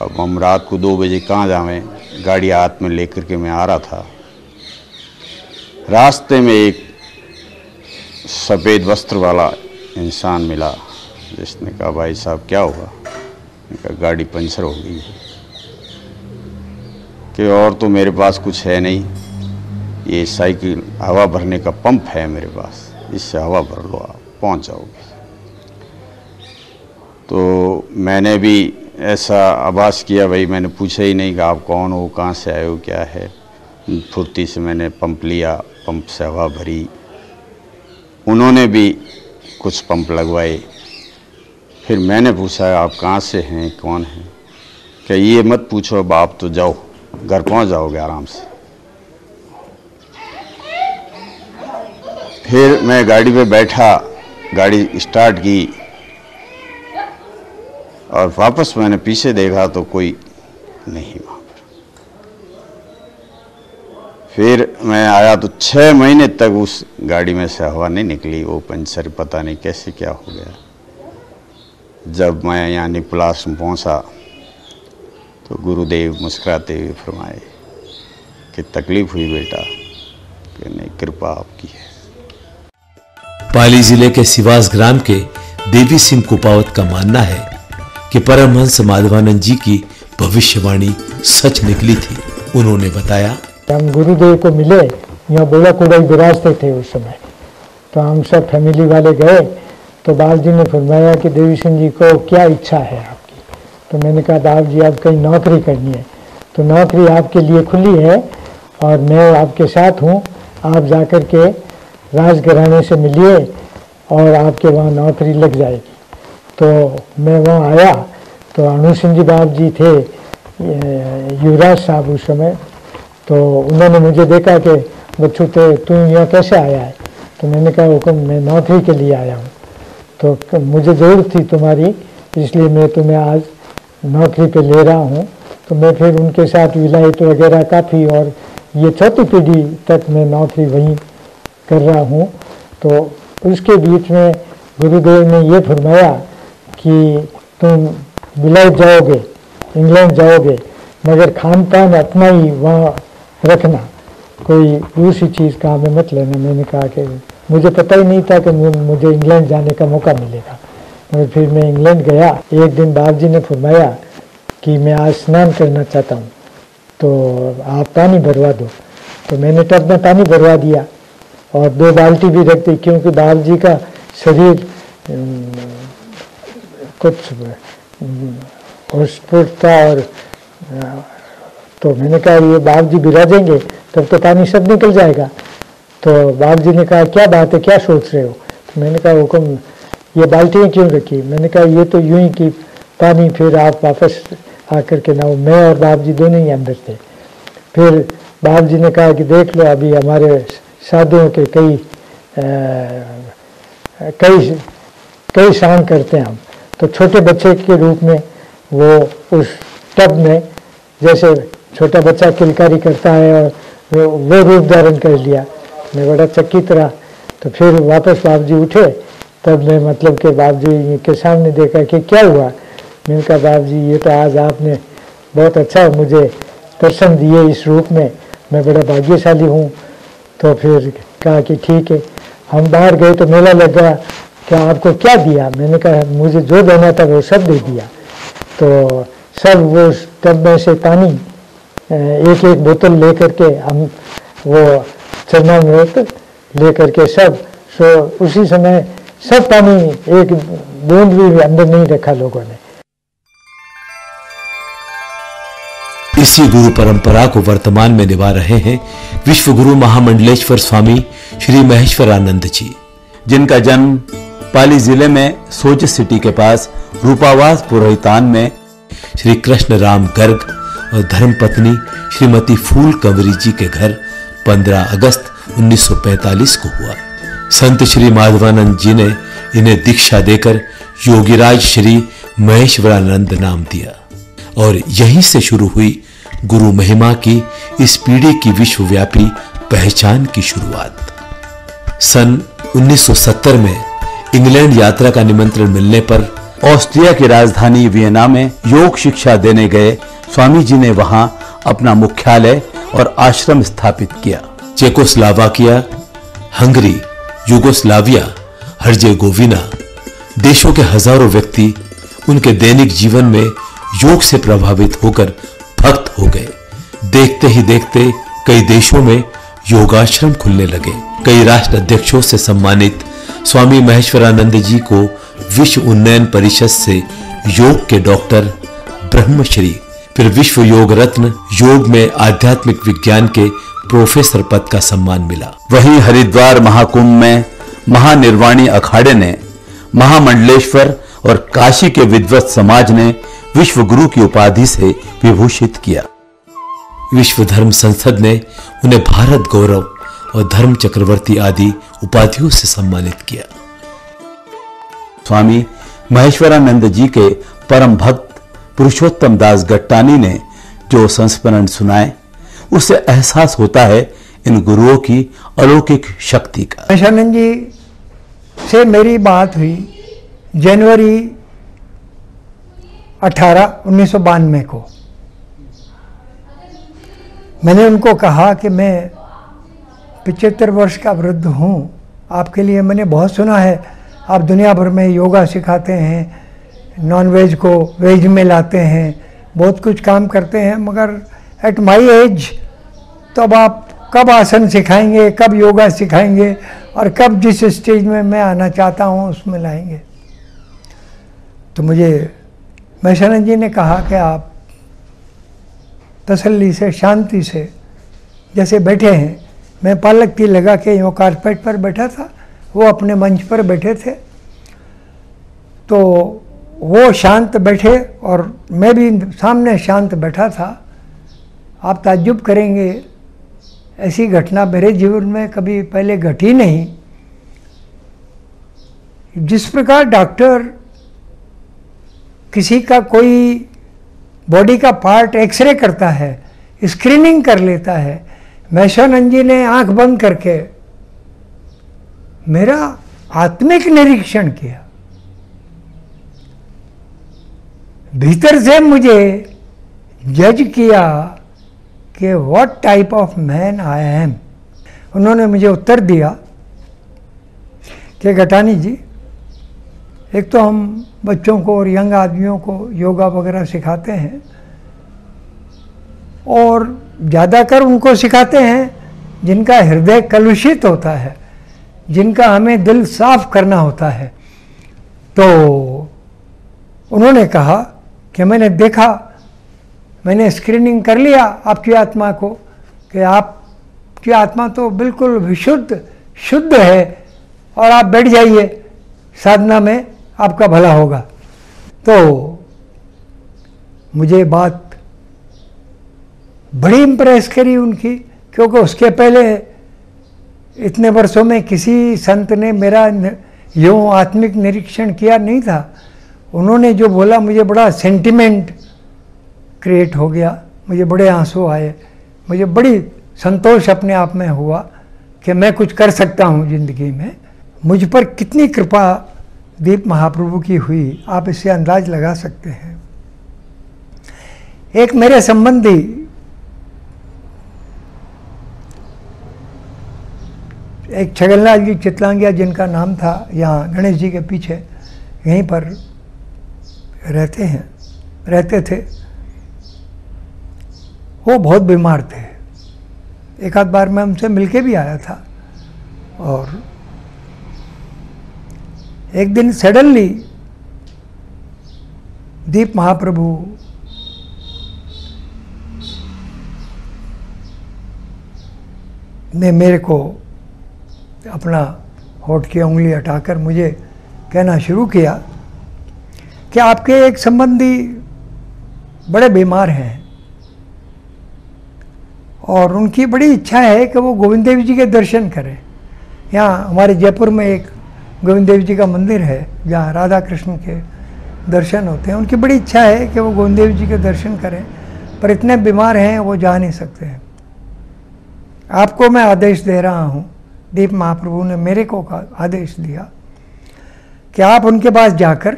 अब हम रात को 2 बजे कहाँ जावें, गाड़ी हाथ में लेकर के मैं आ रहा था। रास्ते में एक सफ़ेद वस्त्र वाला इंसान मिला, जिसने कहा, भाई साहब क्या हुआ? मैंने कहा, गाड़ी पंचर हो गई है। कि और तो मेरे पास कुछ है नहीं, ये साइकिल हवा भरने का पंप है मेरे पास, इससे हवा भर लो, आप पहुंच जाओगे। तो मैंने भी ऐसा आभास किया, भाई मैंने पूछा ही नहीं कि आप कौन हो, कहाँ से आए हो, क्या है। फुर्ती से मैंने पंप लिया, पंप से हवा भरी। उन्होंने भी कुछ पंप लगवाए। फिर मैंने पूछा, आप कहाँ से हैं, कौन हैं? क्या ये मत पूछो, अब आप तो जाओ, घर पहुँच जाओगे आराम से। फिर मैं गाड़ी पे बैठा, गाड़ी स्टार्ट की और वापस मैंने पीछे देखा तो कोई नहीं वहाँ पर। फिर मैं आया तो 6 महीने तक उस गाड़ी में से हवा नहीं निकली। वो पंचर पता नहीं कैसे क्या हो गया। जब मैं यहाँ निपलास में पहुँचा तो गुरुदेव मुस्कुराते हुए फरमाए कि तकलीफ हुई बेटा? कि नहीं, कृपा आपकी है। पाली जिले के सिवास ग्राम के देवी सिंह कुपावत का मानना है कि परमहंस माधवानंद जी की भविष्यवाणी सच निकली थी। उन्होंने बताया, हम गुरुदेव को मिले, यहाँ बोला कोड़ा विराजते थे उस समय। तो हम सब फैमिली वाले गए तो बाप जी ने फरमाया कि देवी सिंह जी को क्या इच्छा है आपकी? तो मैंने कहा, बाप जी आप कहीं नौकरी करनी है तो नौकरी आपके लिए खुली है और मैं आपके साथ हूँ, आप जाकर के राजघराने से मिलिए और आपके वहाँ नौकरी लग जाएगी। तो मैं वहाँ आया तो अनु सिंह जी बाप जी थे, युवराज साहब उस समय। तो उन्होंने मुझे देखा कि बच्चू तू यहाँ कैसे आया है? तो मैंने कहा, हुक्म, मैं नौकरी के लिए आया हूँ, तो मुझे ज़रूरत थी तुम्हारी, इसलिए मैं तुम्हें आज नौकरी पे ले रहा हूँ। तो मैं फिर उनके साथ विलायत वगैरह काफ़ी, और ये 4थी पीढ़ी तक मैं नौकरी वहीं कर रहा हूँ। तो उसके बीच में गुरुदेव ने ये फरमाया कि तुम विलायत जाओगे, इंग्लैंड जाओगे, मगर खान पान अपना ही वहाँ रखना, कोई दूसरी चीज़ काम में मत लेना। मैंने कहा कि मुझे पता ही नहीं था कि मुझे इंग्लैंड जाने का मौका मिलेगा। और फिर मैं इंग्लैंड गया। एक दिन बाप जी ने फरमाया कि मैं आज स्नान करना चाहता हूँ, तो आप पानी भरवा दो। तो मैंने टब में पानी भरवा दिया और 2 बाल्टी भी रख दी, क्योंकि बाप जी का शरीर कुछ स्फुट था। और तो मैंने कहा, ये बाप जी बिराजेंगे तब तो पानी सब निकल जाएगा। तो बाप जी ने कहा, क्या बात है, क्या सोच रहे हो? तो मैंने कहा, हुक्म, ये बाल्टियाँ क्यों रखी? मैंने कहा, ये तो यूं ही कि पानी फिर आप वापस आकर के ना हो। मैं और बाप जी दोनों ही अंदर थे। फिर बाप जी ने कहा कि देख लो, अभी हमारे साधुओं के कई शान करते हैं हम। तो छोटे बच्चे के रूप में वो उस टब में, जैसे छोटा बच्चा किलकारी करता है, और वो रूप धारण कर लिया। मैं बड़ा चकित रहा। तो फिर वापस बाप जी उठे, तब मैं मतलब कि बाप जी के सामने देखा कि क्या हुआ। मैंने कहा, बाप जी ये तो आज आपने बहुत अच्छा मुझे दर्शन दिए इस रूप में, मैं बड़ा भाग्यशाली हूँ। तो फिर कहा कि ठीक है। हम बाहर गए तो मेला लग गया, कि आपको क्या दिया? मैंने कहा मुझे जो देना था वो सब दे दिया। तो सब वो टब में से पानी एक एक बोतल लेकर के हम वो चरणामृत लेकर के सब उसी समय सब पानी एक बूंद भी अंदर नहीं रखा लोगों ने। इसी गुरु परंपरा को वर्तमान में निभा रहे हैं विश्व गुरु महामंडलेश्वर स्वामी श्री महेश्वरानंद जी, जिनका जन्म पाली जिले में सोच सिटी के पास रूपावास पुरोहितान में श्री कृष्ण राम गर्ग और धर्मपत्नी श्रीमती फूल कंवरी जी के घर 15 अगस्त 1945 को हुआ। संत श्री माधवानंद जी ने इन्हें दीक्षा देकर योगीराज श्री महेश्वरानंद नाम दिया और यहीं से शुरू हुई गुरु महिमा की इस पीढ़ी की विश्वव्यापी पहचान की शुरुआत। सन 1970 में इंग्लैंड यात्रा का निमंत्रण मिलने पर ऑस्ट्रिया की राजधानी वियना में योग शिक्षा देने गए स्वामी जी ने वहां अपना मुख्यालय और आश्रम स्थापित किया। चेकोस्लोवाकिया, हंगरी, यूगोस्लाविया, हर्जेगोविना देशों के हजारों व्यक्ति उनके दैनिक जीवन में योग से प्रभावित होकर भक्त हो गए। देखते ही देखते कई देशों में योगाश्रम खुलने लगे। कई राष्ट्र अध्यक्षों से सम्मानित स्वामी महेश्वरानंद जी को विश्व उन्नयन परिषद से योग के डॉक्टर, ब्रह्मश्री, फिर विश्व योग रत्न, योग में आध्यात्मिक विज्ञान के प्रोफेसर पद का सम्मान मिला। वहीं हरिद्वार महाकुंभ में महानिर्वाणी अखाड़े ने महामंडलेश्वर और काशी के विद्वत समाज ने विश्व गुरु की उपाधि से विभूषित किया। विश्व धर्म संसद ने उन्हें भारत गौरव और धर्म चक्रवर्ती आदि उपाधियों से सम्मानित किया। स्वामी महेश्वरानंद जी के परम भक्त पुरुषोत्तम दास गट्टानी ने जो संस्मरण सुनाए, उससे एहसास होता है इन गुरुओं की अलौकिक शक्ति का। महेश्वरानंद जी से मेरी बात हुई जनवरी 18, 1992 को। मैंने उनको कहा कि मैं 75 वर्ष का वृद्ध हूँ, आपके लिए मैंने बहुत सुना है, आप दुनिया भर में योगा सिखाते हैं, नॉन वेज को वेज में लाते हैं, बहुत कुछ काम करते हैं, मगर एट माई एज तो अब आप कब आसन सिखाएंगे, कब योगा सिखाएंगे और कब जिस स्टेज में मैं आना चाहता हूँ उसमें लाएंगे। तो मुझे महेश्वरानंद जी ने कहा कि आप तसल्ली से, शांति से जैसे बैठे हैं, मैं पालक की लगा के यूँ कारपेट पर बैठा था, वो अपने मंच पर बैठे थे, तो वो शांत बैठे और मैं भी सामने शांत बैठा था। आप ताज्जुब करेंगे, ऐसी घटना मेरे जीवन में कभी पहले घटी नहीं। जिस प्रकार डॉक्टर किसी का कोई बॉडी का पार्ट एक्सरे करता है, स्क्रीनिंग कर लेता है, महेश्वरानंद जी ने आंख बंद करके मेरा आत्मिक निरीक्षण किया। भीतर से मुझे जज किया कि what type of man I am. उन्होंने मुझे उत्तर दिया कि गटानी जी, एक तो हम बच्चों को और यंग आदमियों को योगा वगैरह सिखाते हैं और ज़्यादातर उनको सिखाते हैं जिनका हृदय कलुषित होता है, जिनका हमें दिल साफ करना होता है। तो उन्होंने कहा कि मैंने देखा, मैंने स्क्रीनिंग कर लिया आपकी आत्मा को कि आपकी आत्मा तो बिल्कुल विशुद्ध शुद्ध है और आप बैठ जाइए साधना में, आपका भला होगा। तो मुझे बात बड़ी इम्प्रेस करी उनकी, क्योंकि उसके पहले इतने वर्षों में किसी संत ने मेरा यूँ आत्मिक निरीक्षण किया नहीं था। उन्होंने जो बोला मुझे बड़ा सेंटिमेंट क्रिएट हो गया, मुझे बड़े आंसू आए, मुझे बड़ी संतोष अपने आप में हुआ कि मैं कुछ कर सकता हूँ ज़िंदगी में। मुझ पर कितनी कृपा दीप महाप्रभु की हुई, आप इससे अंदाज लगा सकते हैं। एक मेरे संबंधी एक छगनलाल जी चितलांगिया जिनका नाम था, यहाँ गणेश जी के पीछे यहीं पर रहते थे। वो बहुत बीमार थे। एक आध बार मैं उनसे मिलके भी आया था और एक दिन सडनली दीप महाप्रभु ने मेरे को अपना होठ की उंगली हटाकर मुझे कहना शुरू किया कि आपके एक संबंधी बड़े बीमार हैं और उनकी बड़ी इच्छा है कि वो गोविंद देव जी के दर्शन करें। यहाँ हमारे जयपुर में एक गोविंद देव जी का मंदिर है जहाँ राधा कृष्ण के दर्शन होते हैं। उनकी बड़ी इच्छा है कि वो गोविंद देव जी के दर्शन करें, पर इतने बीमार हैं वो जा नहीं सकते हैं। आपको मैं आदेश दे रहा हूँ, दीप महाप्रभु ने मेरे को आदेश दिया कि आप उनके पास जाकर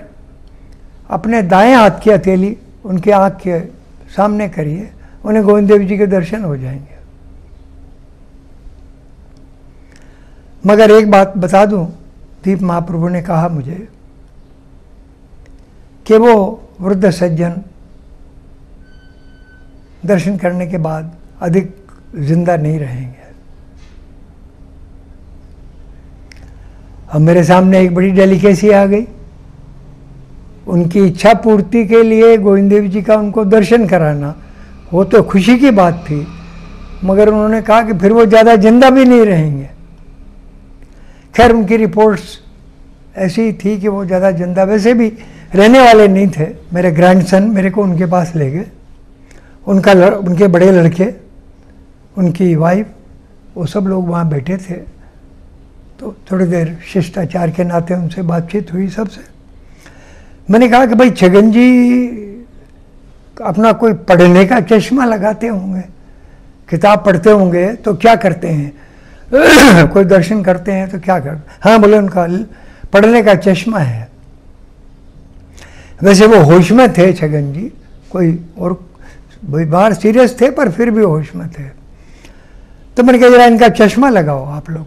अपने दाएं हाथ की हथेली उनकी आँख के सामने करिए, उन्हें गोविंद देव जी के दर्शन हो जाएंगे। मगर एक बात बता दूं, दीप महाप्रभु ने कहा मुझे कि वो वृद्ध सज्जन दर्शन करने के बाद अधिक जिंदा नहीं रहेंगे। अब मेरे सामने एक बड़ी डेलिकेसी आ गई। उनकी इच्छा पूर्ति के लिए गोविंद देव जी का उनको दर्शन कराना, वो तो खुशी की बात थी, मगर उन्होंने कहा कि फिर वो ज़्यादा जिंदा भी नहीं रहेंगे। खैर उनकी रिपोर्ट्स ऐसी थी कि वो ज़्यादा जिंदा वैसे भी रहने वाले नहीं थे। मेरे ग्रैंडसन मेरे को उनके पास ले गए, उनके बड़े लड़के, उनकी वाइफ, वो सब लोग वहाँ बैठे थे। तो थोड़ी देर शिष्टाचार के नाते उनसे बातचीत हुई सबसे। मैंने कहा कि भाई छगन जी अपना कोई पढ़ने का चश्मा लगाते होंगे, किताब पढ़ते होंगे, तो क्या करते हैं? कोई दर्शन करते हैं तो क्या करते? हाँ बोले उनका पढ़ने का चश्मा है। वैसे वो होश में थे छगन जी, कोई और बाहर सीरियस थे पर फिर भी होश में थे। तो मैंने कहा जरा इनका चश्मा लगाओ आप लोग।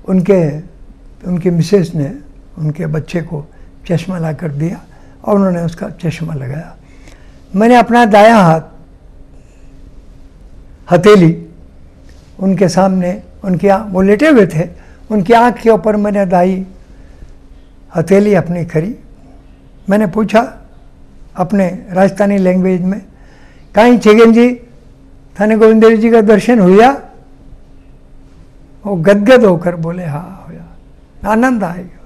उनकी मिसेस ने उनके बच्चे को चश्मा ला कर दिया और उन्होंने उसका चश्मा लगाया। मैंने अपना दायां हाथ हथेली उनके सामने, वो लेटे हुए थे, उनकी आँख के ऊपर मैंने दाई हथेली अपनी करी। मैंने पूछा अपने राजस्थानी लैंग्वेज में, कहीं छगन जी थाने गोविंद देव जी का दर्शन हुआ? वो गदगद होकर बोले हाँ हुआ। आनंद आएगा।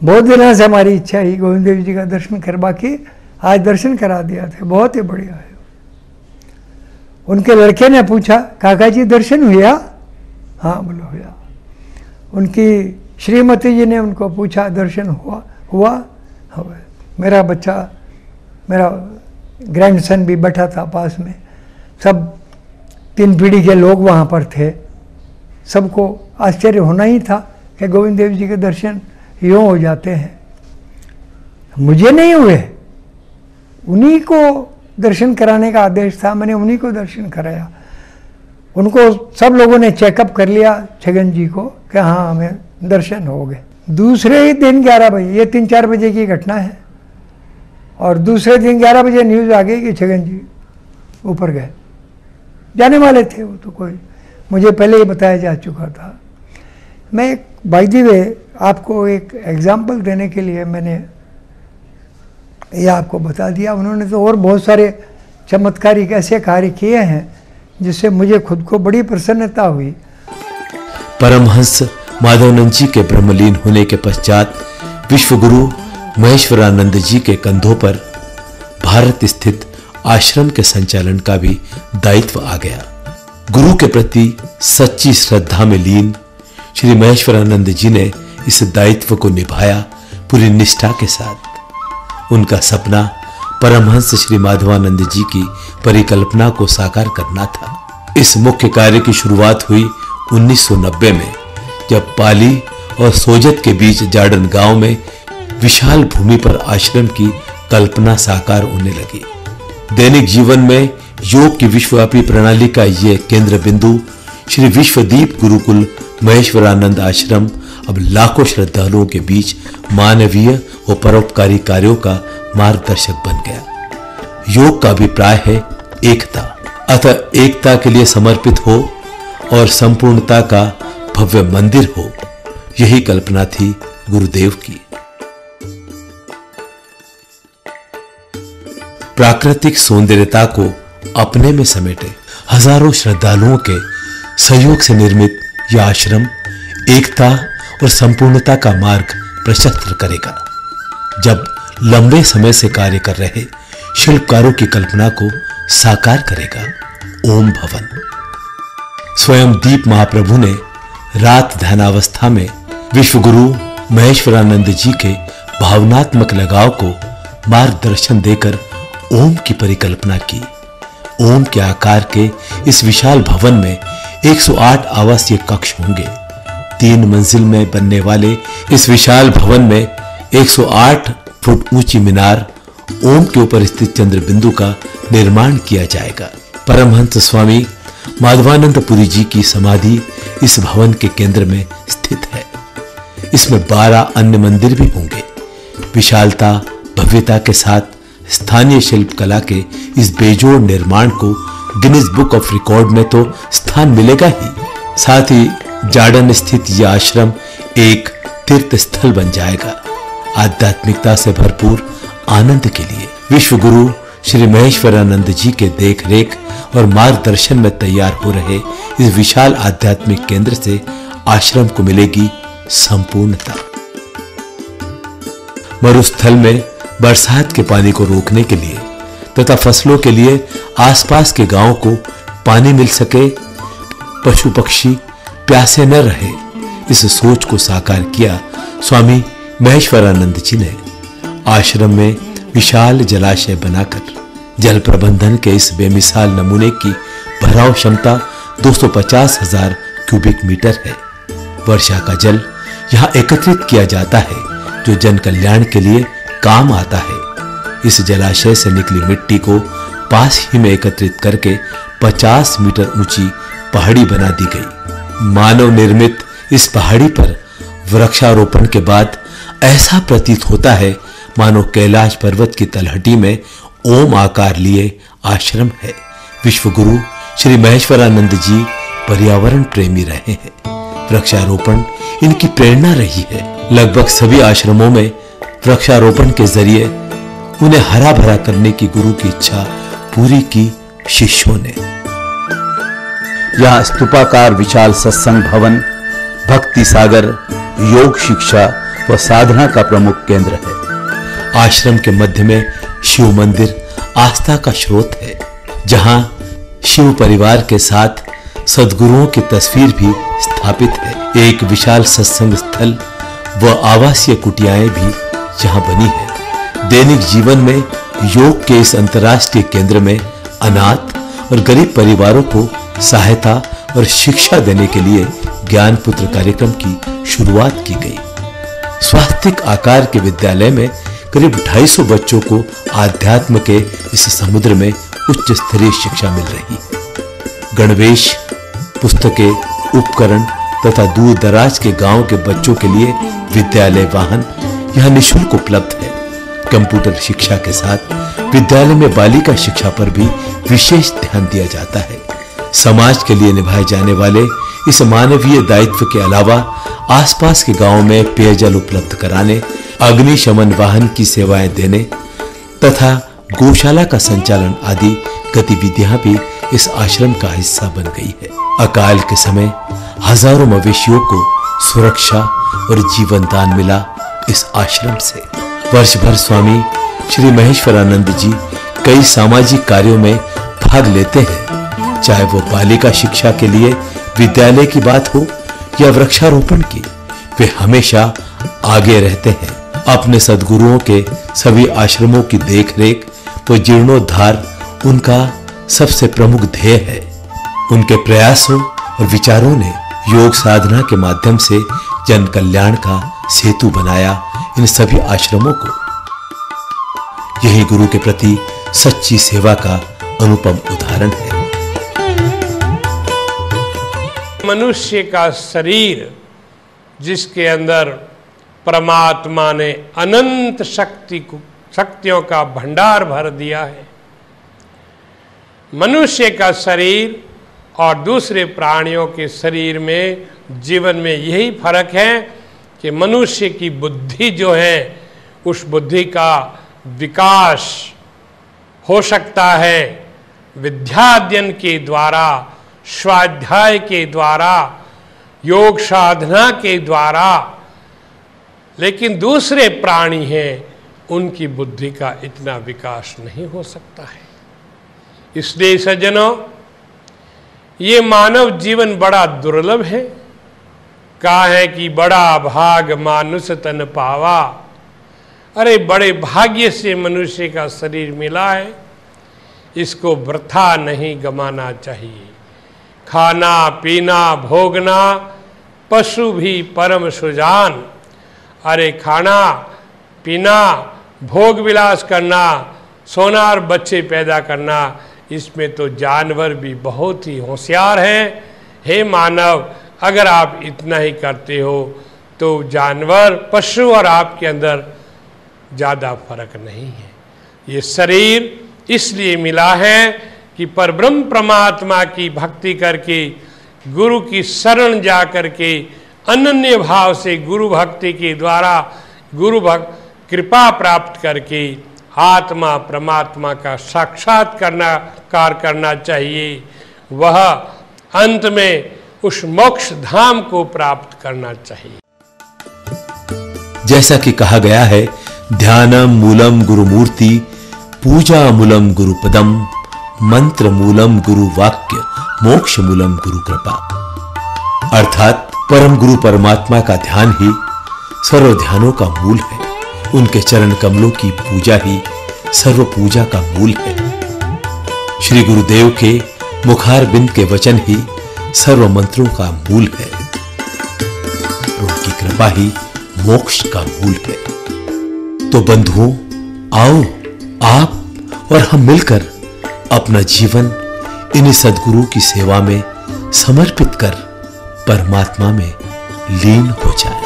बहुत दिनों से हमारी इच्छा ही गोविंद देव जी का दर्शन करवा के आज दर्शन करा दिया था, बहुत ही बढ़िया है। उनके लड़के ने पूछा काका जी दर्शन हुआ? हाँ बोलो हुआ। उनकी श्रीमती जी ने उनको पूछा दर्शन हुआ? मेरा बच्चा, मेरा ग्रैंडसन भी बैठा था पास में, सब 3 पीढ़ी के लोग वहाँ पर थे। सबको आश्चर्य होना ही था कि गोविंद देव जी के दर्शन यूँ हो जाते हैं। मुझे नहीं हुए, उन्हीं को दर्शन कराने का आदेश था, मैंने उन्हीं को दर्शन कराया। उनको सब लोगों ने चेकअप कर लिया छगन जी को कि हाँ हमें दर्शन हो गए। दूसरे ही दिन 11 बजे, ये 3-4 बजे की घटना है, और दूसरे दिन 11 बजे न्यूज़ आ गई कि छगन जी ऊपर गए। जाने वाले थे वो तो, कोई मुझे पहले ही बताया जा चुका था। मैं बाय द वे आपको एक एग्जाम्पल देने के लिए मैंने ये आपको बता दिया। उन्होंने तो और बहुत सारे चमत्कारिक ऐसे कार्य किए हैं जिससे मुझे खुद को बड़ी प्रसन्नता हुई। परमहंस माधवानंद जी के ब्रह्मलीन होने के पश्चात विश्वगुरु महेश्वरानंद जी के कंधों पर भारत स्थित आश्रम के संचालन का भी दायित्व आ गया। गुरु के प्रति सच्ची श्रद्धा में लीन श्री महेश्वरानंद जी ने इस दायित्व को निभाया पूरी निष्ठा के साथ। उनका सपना परमहंस श्री माधवानंद जी की परिकल्पना को साकार करना था। इस मुख्य कार्य की शुरुआत हुई 1990 में, जब पाली और सोजत के बीच जाडन गांव में विशाल भूमि पर आश्रम की कल्पना साकार होने लगी। दैनिक जीवन में योग की विश्वव्यापी प्रणाली का ये केंद्र बिंदु श्री विश्वदीप गुरुकुल महेश्वरानंद आश्रम अब लाखों श्रद्धालुओं के बीच मानवीय व परोपकारी कार्यों का मार्गदर्शक बन गया। योग का अभिप्राय है एकता, अतः एकता के लिए समर्पित हो और संपूर्णता का भव्य मंदिर हो, यही कल्पना थी गुरुदेव की। प्राकृतिक सौंदर्यता को अपने में समेटे हजारों श्रद्धालुओं के सहयोग से निर्मित यह आश्रम एकता और संपूर्णता का मार्ग प्रशस्त करेगा। जब लंबे समय से कार्य कर रहे शिल्पकारों की कल्पना को साकार करेगा ओम भवन। स्वयं दीप महाप्रभु ने रात ध्यानावस्था में विश्वगुरु महेश्वरानंद जी के भावनात्मक लगाव को मार्गदर्शन देकर ओम की परिकल्पना की। ओम के आकार के इस विशाल भवन में 108 आवासीय कक्ष होंगे। 3 मंजिल में बनने वाले इस विशाल भवन में 108 फुट ऊंची मीनार ओम के ऊपर स्थित चंद्र बिंदु का निर्माण किया जाएगा। परमहंस स्वामी माधवानंद पुरी जी की समाधि इस भवन के केंद्र में स्थित है। इसमें 12 अन्य मंदिर भी होंगे। विशालता भव्यता के साथ स्थानीय शिल्पकला के इस बेजोड़ निर्माण को गिनीज बुक ऑफ रिकॉर्ड में तो स्थान मिलेगा ही, साथ ही जार्डन स्थित यह आश्रम एक तीर्थ स्थल बन जाएगा। आध्यात्मिकता से भरपूर आनंद के लिए विश्व गुरु श्री महेश्वरानंद जी के देख रेख और मार्गदर्शन में तैयार हो रहे इस विशाल आध्यात्मिक केंद्र से आश्रम को मिलेगी संपूर्णता। मरुस्थल में बरसात के पानी को रोकने के लिए तथा फसलों के लिए आसपास के गांवों को पानी मिल सके, पशु पक्षी प्यासे न रहे, इस सोच को साकार किया स्वामी महेश्वरानंद जी ने। आश्रम में विशाल जलाशय बनाकर जल प्रबंधन के इस बेमिसाल नमूने की भराव क्षमता 250,000 क्यूबिक मीटर है। वर्षा का जल यहां एकत्रित किया जाता है जो जन कल्याण के लिए काम आता है। इस जलाशय से निकली मिट्टी को पास ही में एकत्रित करके 50 मीटर ऊंची पहाड़ी बना दी गई। मानव निर्मित इस पहाड़ी पर वृक्षारोपण के बाद ऐसा प्रतीत होता है मानो कैलाश पर्वत की तलहटी में ओम आकार लिए आश्रम है। विश्वगुरु श्री महेश्वरानंद जी पर्यावरण प्रेमी रहे हैं। वृक्षारोपण इनकी प्रेरणा रही है। लगभग सभी आश्रमों में वृक्षारोपण के जरिए उन्हें हरा भरा करने की गुरु की इच्छा पूरी की शिष्यों ने। यह स्तूपाकार विशाल सत्संग भवन भक्ति सागर, योग शिक्षा व साधना का प्रमुख केंद्र है। आश्रम के मध्य में शिव मंदिर आस्था का स्रोत है, जहां शिव परिवार के साथ सद्गुरुओं की तस्वीर भी स्थापित है। एक विशाल सत्संग स्थल व आवासीय कुटियाएं भी यहां बनी है। दैनिक जीवन में योग के इस अंतर्राष्ट्रीय केंद्र में अनाथ और गरीब परिवारों को सहायता और शिक्षा देने के लिए ज्ञान पुत्र कार्यक्रम की शुरुआत की गई। स्वास्तिक आकार के विद्यालय में करीब 250 बच्चों को आध्यात्म के इस समुद्र में उच्च स्तरीय शिक्षा मिल रही है। गणवेश, पुस्तकें, उपकरण तथा दूर दराज के गांव के बच्चों के लिए विद्यालय वाहन यहां निःशुल्क उपलब्ध है। कंप्यूटर शिक्षा के साथ विद्यालय में बालिका शिक्षा पर भी विशेष ध्यान दिया जाता है। समाज के लिए निभाए जाने वाले इस मानवीय दायित्व के अलावा आसपास के गांवों में पेयजल उपलब्ध कराने, अग्निशमन वाहन की सेवाएं देने तथा गौशाला का संचालन आदि गतिविधियां भी इस आश्रम का हिस्सा बन गई है। अकाल के समय हजारों मवेशियों को सुरक्षा और जीवन दान मिला इस आश्रम से। वर्ष भर स्वामी श्री महेश्वरानंद जी कई सामाजिक कार्यों में भाग लेते हैं, चाहे वो बालिका शिक्षा के लिए विद्यालय की बात हो या वृक्षारोपण की। वे हमेशा आगे रहते हैं। अपने सद्गुरुओं के सभी आश्रमों की देखरेख व जीर्णोद्धार उनका सबसे प्रमुख ध्येय है। उनके प्रयासों और विचारों ने योग साधना के माध्यम से जन कल्याण का सेतु बनाया इन सभी आश्रमों को। यही गुरु के प्रति सच्ची सेवा का अनुपम उदाहरण है। मनुष्य का शरीर जिसके अंदर परमात्मा ने अनंत शक्तियों का भंडार भर दिया है, मनुष्य का शरीर और दूसरे प्राणियों के शरीर में, जीवन में यही फर्क है कि मनुष्य की बुद्धि जो है, उस बुद्धि का विकास हो सकता है विद्याध्ययन के द्वारा, स्वाध्याय के द्वारा, योग साधना के द्वारा। लेकिन दूसरे प्राणी हैं, उनकी बुद्धि का इतना विकास नहीं हो सकता है। इसलिए सज्जनों, ये मानव जीवन बड़ा दुर्लभ है। कहा है कि बड़ा भाग मानुष तन पावा। अरे बड़े भाग्य से मनुष्य का शरीर मिला है, इसको वृथा नहीं गमाना चाहिए। खाना पीना भोगना पशु भी परम सुजान। अरे खाना पीना, भोग विलास करना, सोना और बच्चे पैदा करना, इसमें तो जानवर भी बहुत ही होशियार हैं। हे मानव, अगर आप इतना ही करते हो तो जानवर, पशु और आपके अंदर ज़्यादा फर्क नहीं है। ये शरीर इसलिए मिला है कि परब्रह्म परमात्मा की भक्ति करके, गुरु की शरण जा करके, अनन्य भाव से गुरु भक्ति के द्वारा कृपा प्राप्त करके आत्मा परमात्मा का साक्षात्कार करना चाहिए। वह अंत में उस मोक्ष धाम को प्राप्त करना चाहिए। जैसा कि कहा गया है, ध्यानम मूलम गुरु मूर्ति, पूजा मूलम गुरु पदम, मंत्र मूलम गुरु वाक्य, मोक्ष मूलम गुरु कृपा। अर्थात परम गुरु परमात्मा का ध्यान ही सर्व ध्यानों का मूल है। उनके चरण कमलों की पूजा ही सर्व पूजा का मूल है। श्री गुरुदेव के मुखार बिंद के वचन ही सर्व मंत्रों का मूल है। उनकी कृपा ही मोक्ष का मूल है। तो बंधुओं, आओ आप और हम मिलकर अपना जीवन इन्हीं सद्गुरु की सेवा में समर्पित कर परमात्मा में लीन हो जाए।